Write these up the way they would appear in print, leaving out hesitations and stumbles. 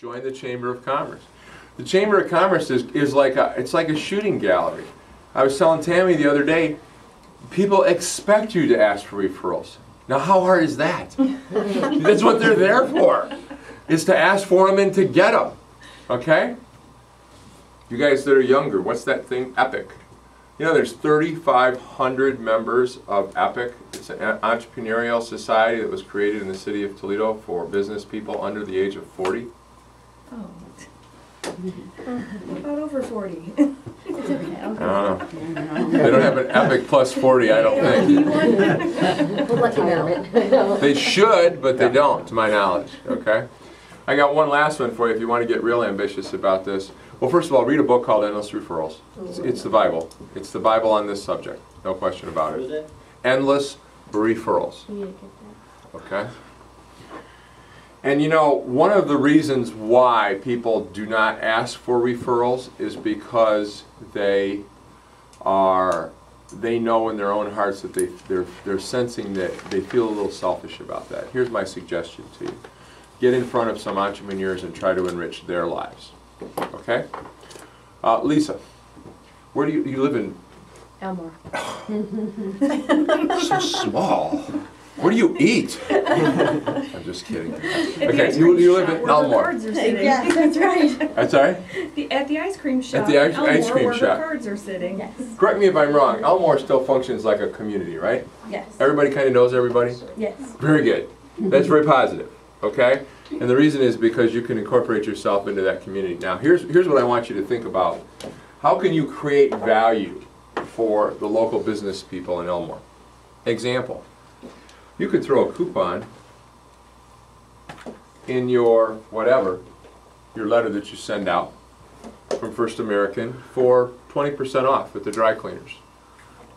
Join the Chamber of Commerce. The Chamber of Commerce is like it's like a shooting gallery. I was telling Tammy the other day, people expect you to ask for referrals. Now how hard is that? That's what they're there for, is to ask for them and to get them. Okay? You guys that are younger, what's that thing? Epic. You know, there's 3,500 members of EPIC. It's an entrepreneurial society that was created in the city of Toledo for business people under the age of 40. Oh. About over 40. I don't know. They don't have an EPIC plus 40, I don't think. We'll let you know. They should, but they don't, to my knowledge. Okay? I got one last one for you if you want to get real ambitious about this. Well, first of all, read a book called Endless Referrals. It's the Bible. It's the Bible on this subject. No question about it. Endless Referrals. Okay? And you know, one of the reasons why people do not ask for referrals is because they know in their own hearts that they're sensing that they feel a little selfish about that. Here's my suggestion to you. Get in front of some entrepreneurs and try to enrich their lives. Okay? Lisa, where do you live in? Elmore. So small. Where do you eat? I'm just kidding. Okay, you live in Elmore. Yes, that's right. I'm sorry? At the ice cream shop. At the ice cream where shop. the cards are sitting. Yes. Correct me if I'm wrong. Elmore still functions like a community, right? Yes. Everybody kind of knows everybody? Yes. Very good. That's very positive. Okay? And the reason is because you can incorporate yourself into that community. Now, here's what I want you to think about. How can you create value for the local business people in Elmore? Example. You could throw a coupon in your whatever, your letter that you send out from First American for 20% off at the dry cleaners,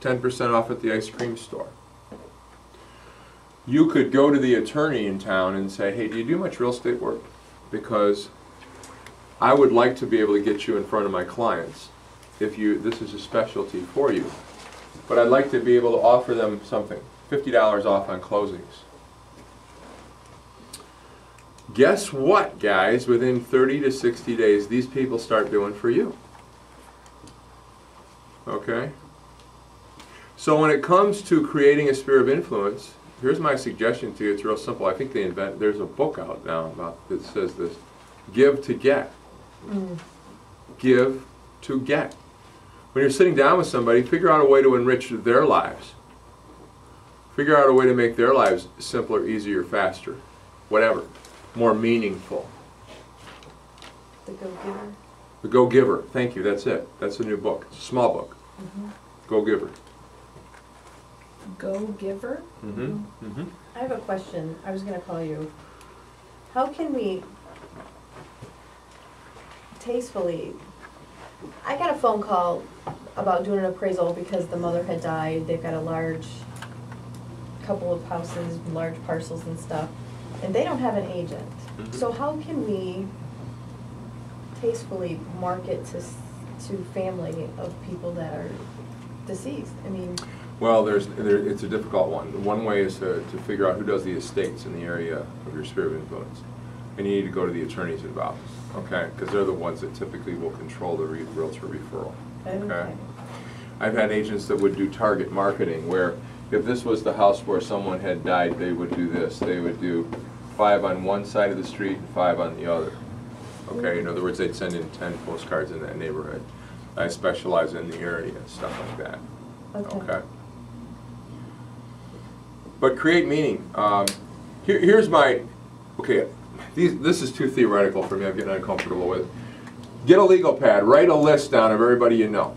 10% off at the ice cream store. You could go to the attorney in town and say, hey, do you do much real estate work? Because I would like to be able to get you in front of my clients if this is a specialty for you. But I'd like to be able to offer them something, $50 off on closings. Guess what, guys? Within 30 to 60 days, these people start doing for you. Okay? So when it comes to creating a sphere of influence, here's my suggestion to you. It's real simple. I think there's a book out now that says this. Give to get. Give to get. When you're sitting down with somebody, figure out a way to enrich their lives. Figure out a way to make their lives simpler, easier, faster, whatever, more meaningful. The Go-Giver. The Go-Giver. Thank you. That's it. That's a new book. It's a small book. Go-Giver. Go-Giver? I have a question. I was going to call you. How can we tastefully... I got a phone call about doing an appraisal because the mother had died. They've got a large couple of houses, large parcels and stuff, and they don't have an agent. So how can we tastefully market to family of people that are deceased? I mean... Well, it's a difficult one. One way is to figure out who does the estates in the area of your sphere of influence. And you need to go to the attorneys involved, okay? Because they're the ones that typically will control the realtor referral, okay? I've had agents that would do target marketing where if this was the house where someone had died, they would do this. They would do 5 on one side of the street and 5 on the other. Okay, in other words, they'd send in 10 postcards in that neighborhood. I specialize in the area and stuff like that. Okay. But create meaning. Here's my, okay, this is too theoretical for me. I'm getting uncomfortable with it. Get a legal pad. Write a list down of everybody you know.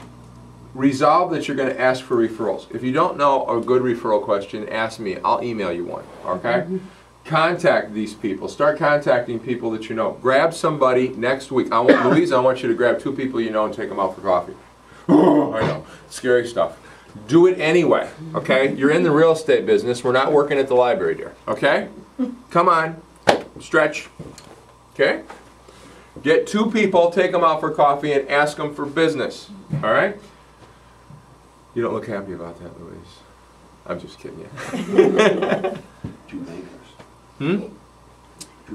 Resolve that you're going to ask for referrals. If you don't know a good referral question, ask me. I'll email you one, okay? Contact these people. Start contacting people that you know. Grab somebody next week. Louise, I want you to grab 2 people you know and take them out for coffee. Oh, I know. Scary stuff. Do it anyway, okay? You're in the real estate business. We're not working at the library, dear, okay? Come on. Stretch. Okay? Get 2 people, take them out for coffee, and ask them for business, all right? You don't look happy about that, Louise. I'm just kidding you. 2 bankers. 2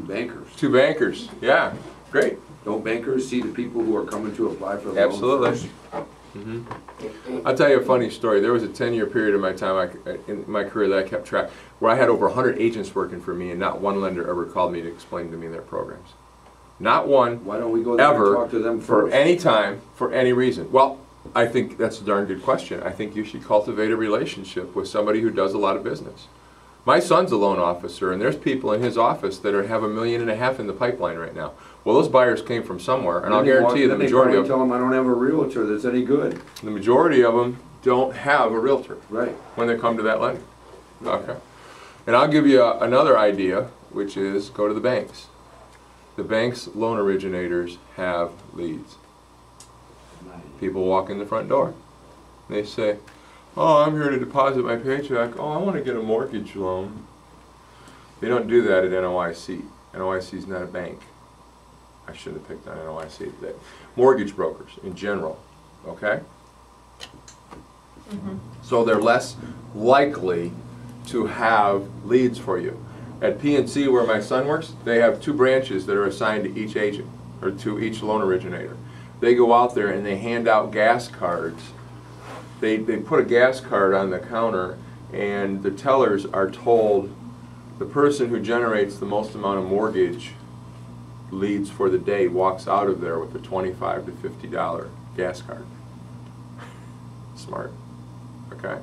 bankers. 2 bankers, yeah. Great. Don't bankers see the people who are coming to apply for the loan Absolutely. first? I'll tell you a funny story. There was a 10-year period in my time, in my career, that I kept track, where I had over 100 agents working for me, and not one lender ever called me to explain to me their programs. Not one, Why don't we go there and ever, talk to them for first? any time, for any reason. Well, I think that's a darn good question. I think you should cultivate a relationship with somebody who does a lot of business. My son's a loan officer, and there's people in his office that have $1.5 million in the pipeline right now. Well, those buyers came from somewhere, and I'll guarantee you the majority of Tell them I don't have a realtor that's any good. them don't have a realtor Right. when they come to that lender. Okay. And I'll give you another idea, which is go to the banks. The banks' loan originators have leads. People walk in the front door. They say, "Oh, I'm here to deposit my paycheck. Oh, I want to get a mortgage loan." They don't do that at NOIC. NOIC is not a bank. I shouldn't have picked on NOIC today. Mortgage brokers in general, okay? So they're less likely to have leads for you. At PNC, where my son works, they have 2 branches that are assigned to each agent, or to each loan originator. They go out there and they hand out gas cards. They put a gas card on the counter, and the tellers are told the person who generates the most amount of mortgage leads for the day walks out of there with a $25 to $50 gas card. Smart. Okay?